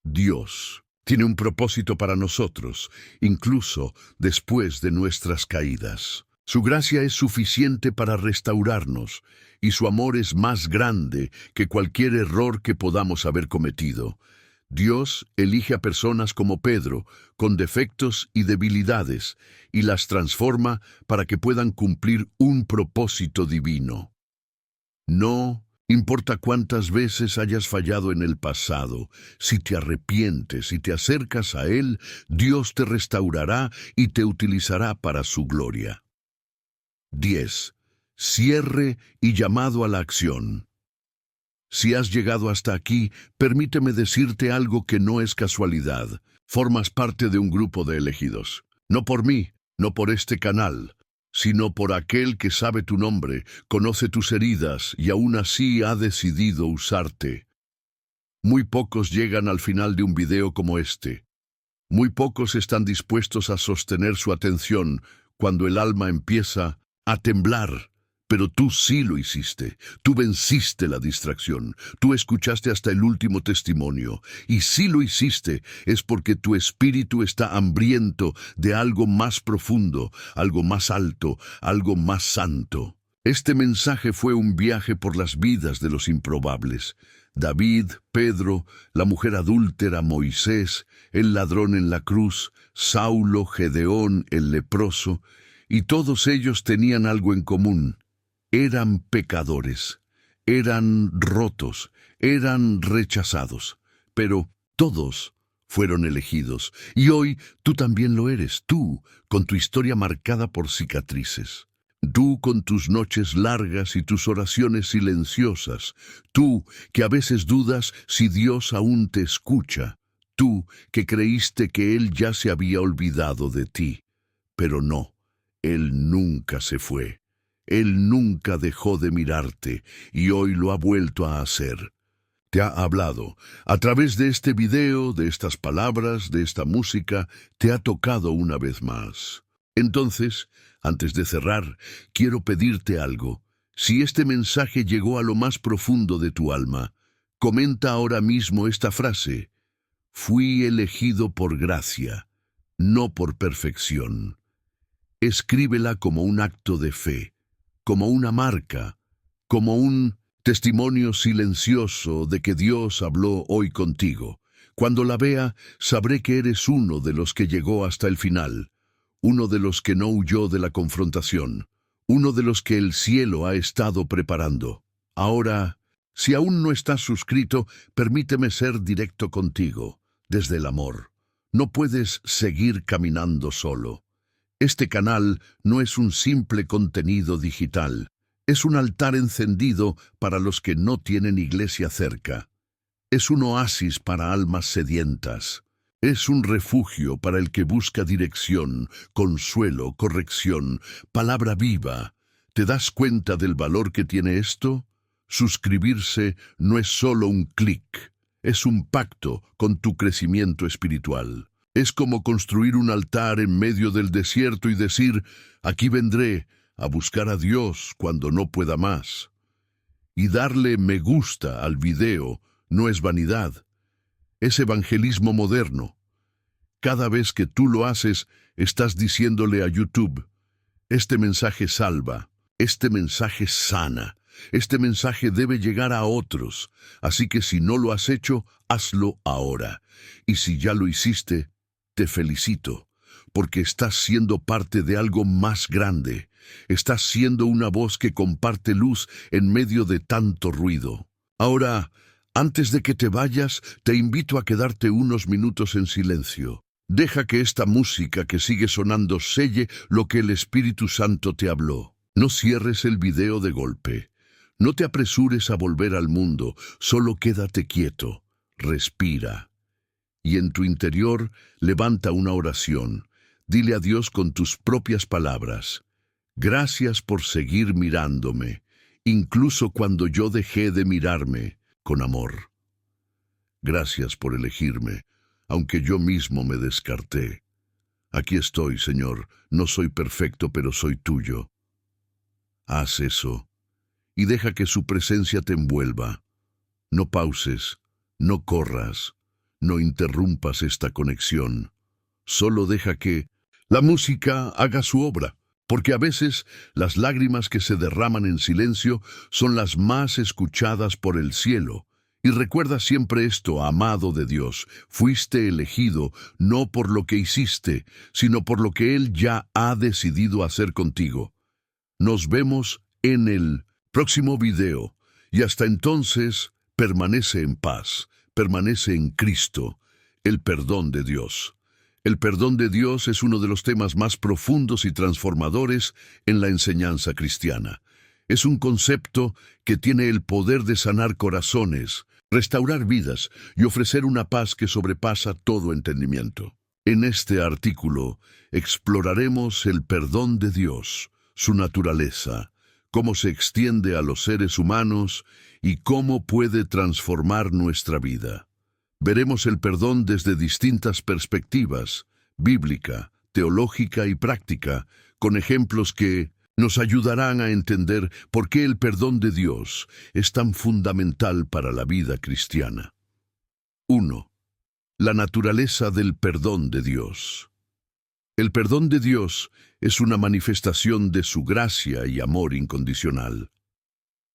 A: Dios tiene un propósito para nosotros, incluso después de nuestras caídas. Su gracia es suficiente para restaurarnos, y su amor es más grande que cualquier error que podamos haber cometido. Dios elige a personas como Pedro, con defectos y debilidades, y las transforma para que puedan cumplir un propósito divino. No importa cuántas veces hayas fallado en el pasado, si te arrepientes y te acercas a Él, Dios te restaurará y te utilizará para su gloria. 10. Cierre y llamado a la acción. Si has llegado hasta aquí, permíteme decirte algo que no es casualidad. Formas parte de un grupo de elegidos. No por mí, no por este canal, sino por aquel que sabe tu nombre, conoce tus heridas y aún así ha decidido usarte. Muy pocos llegan al final de un video como este. Muy pocos están dispuestos a sostener su atención cuando el alma empieza a temblar. Pero tú sí lo hiciste. Tú venciste la distracción. Tú escuchaste hasta el último testimonio. Y si lo hiciste, es porque tu espíritu está hambriento de algo más profundo, algo más alto, algo más santo. Este mensaje fue un viaje por las vidas de los improbables. David, Pedro, la mujer adúltera, Moisés, el ladrón en la cruz, Saulo, Gedeón, el leproso, y todos ellos tenían algo en común. Eran pecadores, eran rotos, eran rechazados, pero todos fueron elegidos. Y hoy tú también lo eres, tú, con tu historia marcada por cicatrices. Tú con tus noches largas y tus oraciones silenciosas. Tú que a veces dudas si Dios aún te escucha. Tú que creíste que Él ya se había olvidado de ti. Pero no, Él nunca se fue. Él nunca dejó de mirarte y hoy lo ha vuelto a hacer. Te ha hablado. A través de este video, de estas palabras, de esta música, te ha tocado una vez más. Entonces, antes de cerrar, quiero pedirte algo. Si este mensaje llegó a lo más profundo de tu alma, Comenta ahora mismo esta frase: fui elegido por gracia, no por perfección. Escríbela como un acto de fe, como una marca, como un testimonio silencioso de que Dios habló hoy contigo. Cuando la vea, sabré que eres uno de los que llegó hasta el final, uno de los que no huyó de la confrontación, uno de los que el cielo ha estado preparando. Ahora, si aún no estás suscrito, permíteme ser directo contigo, desde el amor. No puedes seguir caminando solo. Este canal no es un simple contenido digital. Es un altar encendido para los que no tienen iglesia cerca. Es un oasis para almas sedientas. Es un refugio para el que busca dirección, consuelo, corrección, palabra viva. ¿Te das cuenta del valor que tiene esto? Suscribirse no es solo un clic, es un pacto con tu crecimiento espiritual. Es como construir un altar en medio del desierto y decir: aquí vendré a buscar a Dios cuando no pueda más. Y darle me gusta al video no es vanidad, es evangelismo moderno. Cada vez que tú lo haces, estás diciéndole a YouTube: este mensaje salva, este mensaje sana, este mensaje debe llegar a otros. Así que si no lo has hecho, hazlo ahora. Y si ya lo hiciste, te felicito, porque estás siendo parte de algo más grande. Estás siendo una voz que comparte luz en medio de tanto ruido. Ahora, antes de que te vayas, te invito a quedarte unos minutos en silencio. Deja que esta música que sigue sonando selle lo que el Espíritu Santo te habló. No cierres el video de golpe. No te apresures a volver al mundo, solo quédate quieto, respira. Y en tu interior, levanta una oración. Dile a Dios con tus propias palabras: gracias por seguir mirándome, incluso cuando yo dejé de mirarme, con amor. Gracias por elegirme, aunque yo mismo me descarté. Aquí estoy, Señor, no soy perfecto, pero soy tuyo. Haz eso, y deja que su presencia te envuelva. No pauses, no corras, no interrumpas esta conexión. Solo deja que la música haga su obra, porque a veces las lágrimas que se derraman en silencio son las más escuchadas por el cielo. Y recuerda siempre esto, amado de Dios: fuiste elegido no por lo que hiciste, sino por lo que Él ya ha decidido hacer contigo. Nos vemos en el próximo video, y hasta entonces, permanece en paz, permanece en Cristo, el perdón de Dios. El perdón de Dios es uno de los temas más profundos y transformadores en la enseñanza cristiana. Es un concepto que tiene el poder de sanar corazones, restaurar vidas y ofrecer una paz que sobrepasa todo entendimiento. En este artículo exploraremos el perdón de Dios, su naturaleza, cómo se extiende a los seres humanos y cómo puede transformar nuestra vida. Veremos el perdón desde distintas perspectivas, bíblica, teológica y práctica, con ejemplos que nos ayudarán a entender por qué el perdón de Dios es tan fundamental para la vida cristiana. 1. La naturaleza del perdón de Dios. El perdón de Dios es una manifestación de su gracia y amor incondicional.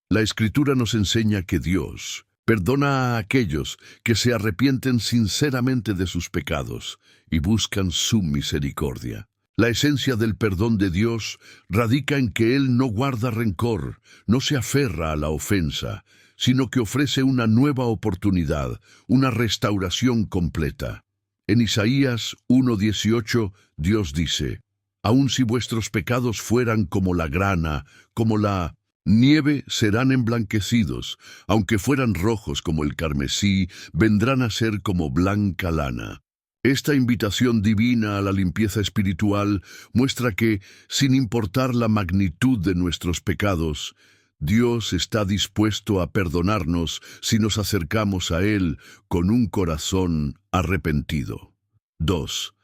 A: La Escritura nos enseña que Dios perdona a aquellos que se arrepienten sinceramente de sus pecados y buscan su misericordia. La esencia del perdón de Dios radica en que Él no guarda rencor, no se aferra a la ofensa, sino que ofrece una nueva oportunidad, una restauración completa. En Isaías 1:18, Dios dice: «Aun si vuestros pecados fueran como la grana, como la nieve, serán emblanquecidos, aunque fueran rojos como el carmesí, vendrán a ser como blanca lana». Esta invitación divina a la limpieza espiritual muestra que, sin importar la magnitud de nuestros pecados, Dios está dispuesto a perdonarnos si nos acercamos a Él con un corazón arrepentido. 2.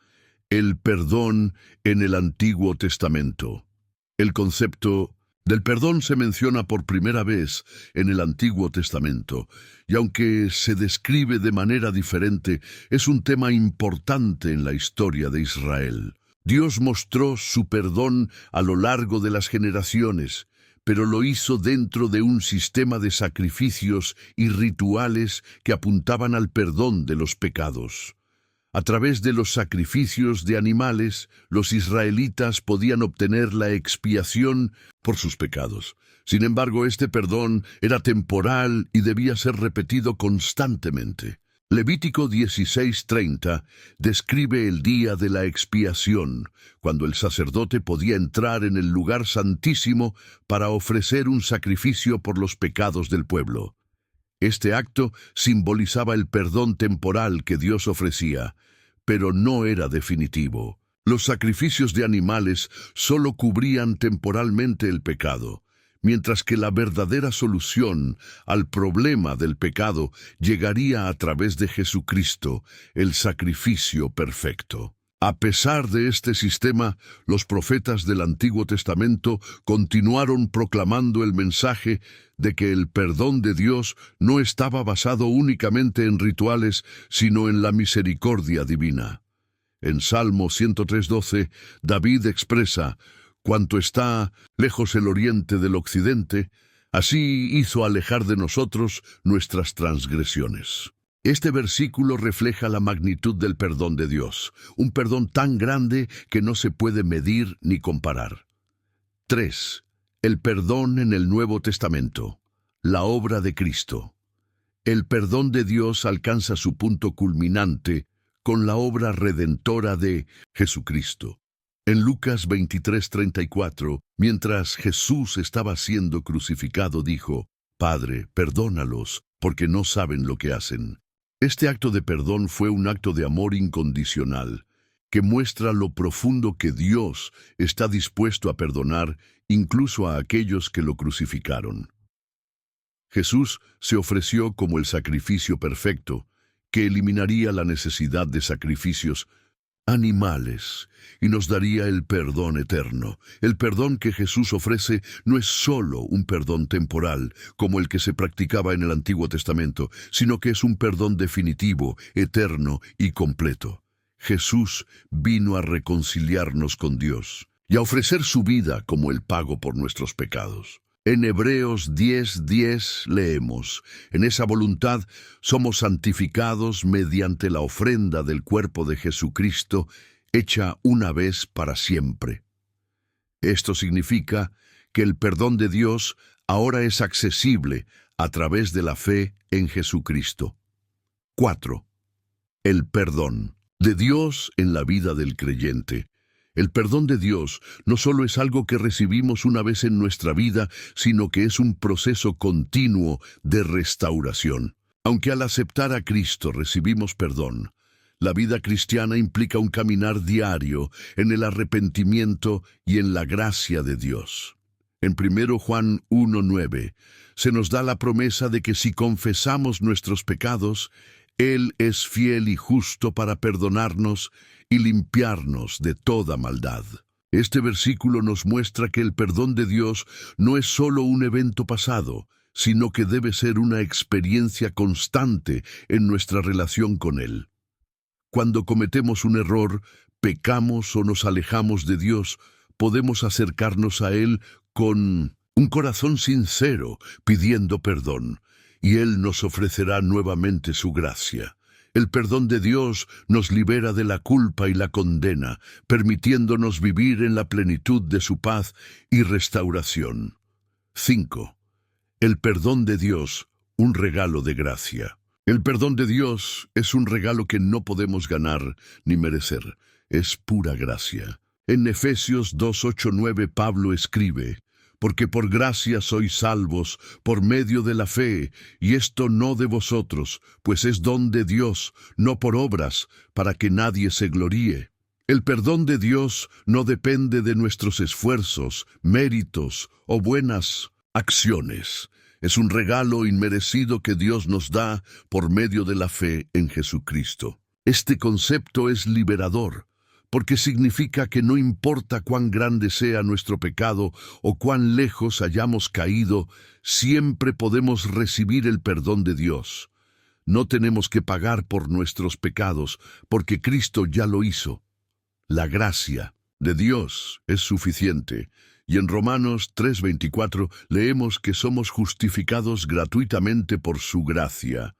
A: El perdón en el Antiguo Testamento. El concepto Del perdón se menciona por primera vez en el Antiguo Testamento, y aunque se describe de manera diferente, es un tema importante en la historia de Israel. Dios mostró su perdón a lo largo de las generaciones, pero lo hizo dentro de un sistema de sacrificios y rituales que apuntaban al perdón de los pecados. A través de los sacrificios de animales, los israelitas podían obtener la expiación por sus pecados. Sin embargo, este perdón era temporal y debía ser repetido constantemente. Levítico 16:30 describe el día de la expiación, cuando el sacerdote podía entrar en el lugar santísimo para ofrecer un sacrificio por los pecados del pueblo. Este acto simbolizaba el perdón temporal que Dios ofrecía, pero no era definitivo. Los sacrificios de animales solo cubrían temporalmente el pecado, mientras que la verdadera solución al problema del pecado llegaría a través de Jesucristo, el sacrificio perfecto. A pesar de este sistema, los profetas del Antiguo Testamento continuaron proclamando el mensaje de que el perdón de Dios no estaba basado únicamente en rituales, sino en la misericordia divina. En Salmo 103:12, David expresa: «Cuanto está lejos el oriente del occidente, así hizo alejar de nosotros nuestras transgresiones». Este versículo refleja la magnitud del perdón de Dios, un perdón tan grande que no se puede medir ni comparar. 3. El perdón en el Nuevo Testamento, la obra de Cristo. El perdón de Dios alcanza su punto culminante con la obra redentora de Jesucristo. En Lucas 23:34, mientras Jesús estaba siendo crucificado, dijo: «Padre, perdónalos, porque no saben lo que hacen». Este acto de perdón fue un acto de amor incondicional, que muestra lo profundo que Dios está dispuesto a perdonar incluso a aquellos que lo crucificaron. Jesús se ofreció como el sacrificio perfecto, que eliminaría la necesidad de sacrificios animales y nos daría el perdón eterno. El perdón que Jesús ofrece no es solo un perdón temporal, como el que se practicaba en el Antiguo Testamento, sino que es un perdón definitivo, eterno y completo. Jesús vino a reconciliarnos con Dios y a ofrecer su vida como el pago por nuestros pecados. En Hebreos 10:10 leemos: «En esa voluntad somos santificados mediante la ofrenda del cuerpo de Jesucristo, hecha una vez para siempre». Esto significa que el perdón de Dios ahora es accesible a través de la fe en Jesucristo. 4. El perdón de Dios en la vida del creyente. El perdón de Dios no solo es algo que recibimos una vez en nuestra vida, sino que es un proceso continuo de restauración. Aunque al aceptar a Cristo recibimos perdón, la vida cristiana implica un caminar diario en el arrepentimiento y en la gracia de Dios. En 1 Juan 1:9 se nos da la promesa de que si confesamos nuestros pecados, Él es fiel y justo para perdonarnos y limpiarnos de toda maldad. Este versículo nos muestra que el perdón de Dios no es solo un evento pasado, sino que debe ser una experiencia constante en nuestra relación con Él. Cuando cometemos un error, pecamos o nos alejamos de Dios, podemos acercarnos a Él con un corazón sincero, pidiendo perdón, y Él nos ofrecerá nuevamente su gracia. El perdón de Dios nos libera de la culpa y la condena, permitiéndonos vivir en la plenitud de su paz y restauración. 5. El perdón de Dios, un regalo de gracia. El perdón de Dios es un regalo que no podemos ganar ni merecer. Es pura gracia. En Efesios 2:8-9 Pablo escribe: «Porque por gracia sois salvos por medio de la fe, y esto no de vosotros, pues es don de Dios, no por obras, para que nadie se gloríe». El perdón de Dios no depende de nuestros esfuerzos, méritos o buenas acciones. Es un regalo inmerecido que Dios nos da por medio de la fe en Jesucristo. Este concepto es liberador, porque significa que no importa cuán grande sea nuestro pecado o cuán lejos hayamos caído, siempre podemos recibir el perdón de Dios. No tenemos que pagar por nuestros pecados, porque Cristo ya lo hizo. La gracia de Dios es suficiente. Y en Romanos 3:24 leemos que somos justificados gratuitamente por su gracia.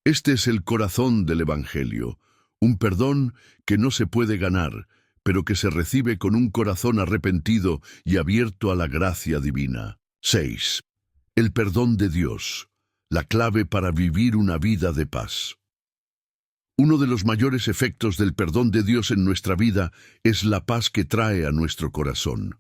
A: Este es el corazón del Evangelio, un perdón que no se puede ganar, pero que se recibe con un corazón arrepentido y abierto a la gracia divina. 6. El perdón de Dios, la clave para vivir una vida de paz. Uno de los mayores efectos del perdón de Dios en nuestra vida es la paz que trae a nuestro corazón.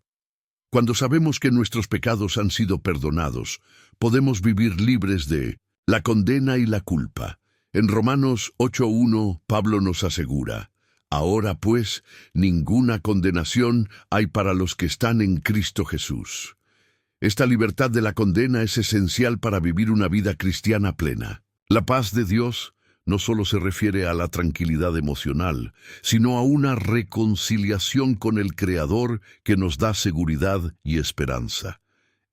A: Cuando sabemos que nuestros pecados han sido perdonados, podemos vivir libres de la condena y la culpa. En Romanos 8:1, Pablo nos asegura: ahora pues, ninguna condenación hay para los que están en Cristo Jesús. Esta libertad de la condena es esencial para vivir una vida cristiana plena. La paz de Dios no solo se refiere a la tranquilidad emocional, sino a una reconciliación con el Creador que nos da seguridad y esperanza.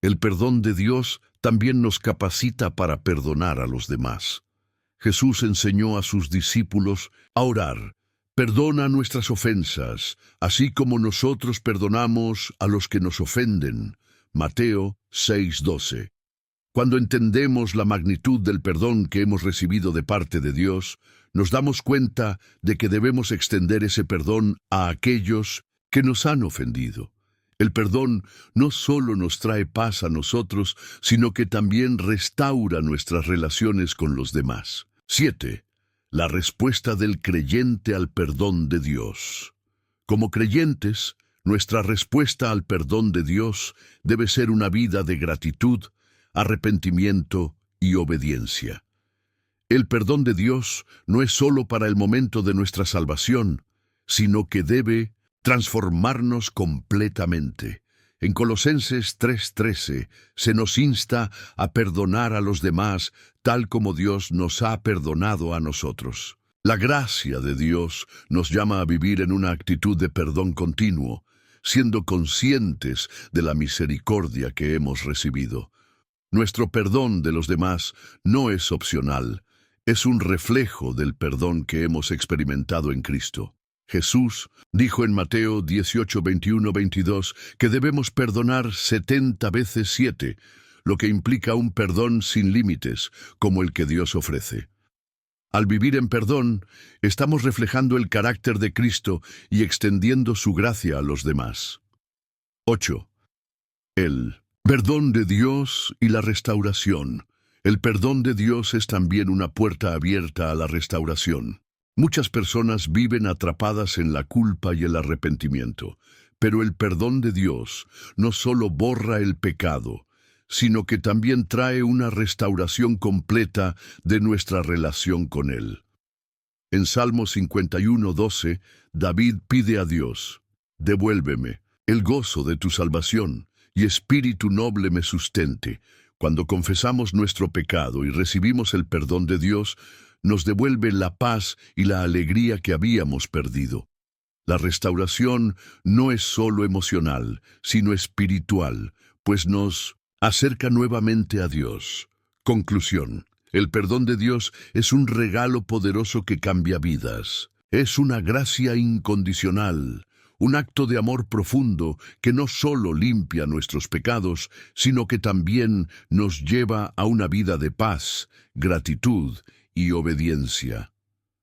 A: El perdón de Dios también nos capacita para perdonar a los demás. Jesús enseñó a sus discípulos a orar: perdona nuestras ofensas, así como nosotros perdonamos a los que nos ofenden. Mateo 6:12. Cuando entendemos la magnitud del perdón que hemos recibido de parte de Dios, nos damos cuenta de que debemos extender ese perdón a aquellos que nos han ofendido. El perdón no solo nos trae paz a nosotros, sino que también restaura nuestras relaciones con los demás. 7. La respuesta del creyente al perdón de Dios. Como creyentes, nuestra respuesta al perdón de Dios debe ser una vida de gratitud, arrepentimiento y obediencia. El perdón de Dios no es solo para el momento de nuestra salvación, sino que debe transformarnos completamente. En Colosenses 3:13 se nos insta a perdonar a los demás tal como Dios nos ha perdonado a nosotros. La gracia de Dios nos llama a vivir en una actitud de perdón continuo, siendo conscientes de la misericordia que hemos recibido. Nuestro perdón de los demás no es opcional, es un reflejo del perdón que hemos experimentado en Cristo. Jesús dijo en Mateo 18:21-22 que debemos perdonar 70 veces 7, lo que implica un perdón sin límites, como el que Dios ofrece. Al vivir en perdón, estamos reflejando el carácter de Cristo y extendiendo su gracia a los demás. 8. El perdón de Dios y la restauración. El perdón de Dios es también una puerta abierta a la restauración. Muchas personas viven atrapadas en la culpa y el arrepentimiento, pero el perdón de Dios no solo borra el pecado, sino que también trae una restauración completa de nuestra relación con Él. En Salmo 51:12, David pide a Dios: devuélveme el gozo de tu salvación, y espíritu noble me sustente. Cuando confesamos nuestro pecado y recibimos el perdón de Dios, nos devuelve la paz y la alegría que habíamos perdido. La restauración no es solo emocional, sino espiritual, pues nos acerca nuevamente a Dios. Conclusión: el perdón de Dios es un regalo poderoso que cambia vidas. Es una gracia incondicional, un acto de amor profundo que no solo limpia nuestros pecados, sino que también nos lleva a una vida de paz, gratitud y obediencia.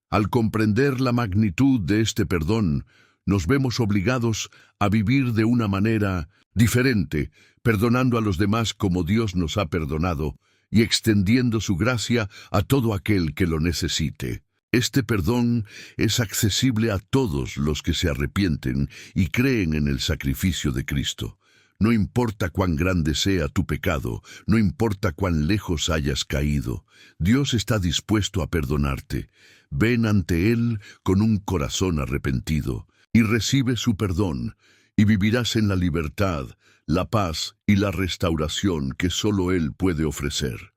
A: Al comprender la magnitud de este perdón, nos vemos obligados a vivir de una manera diferente, perdonando a los demás como Dios nos ha perdonado y extendiendo su gracia a todo aquel que lo necesite. Este perdón es accesible a todos los que se arrepienten y creen en el sacrificio de Cristo. No importa cuán grande sea tu pecado, no importa cuán lejos hayas caído, Dios está dispuesto a perdonarte. Ven ante Él con un corazón arrepentido y recibe su perdón, y vivirás en la libertad, la paz y la restauración que solo Él puede ofrecer.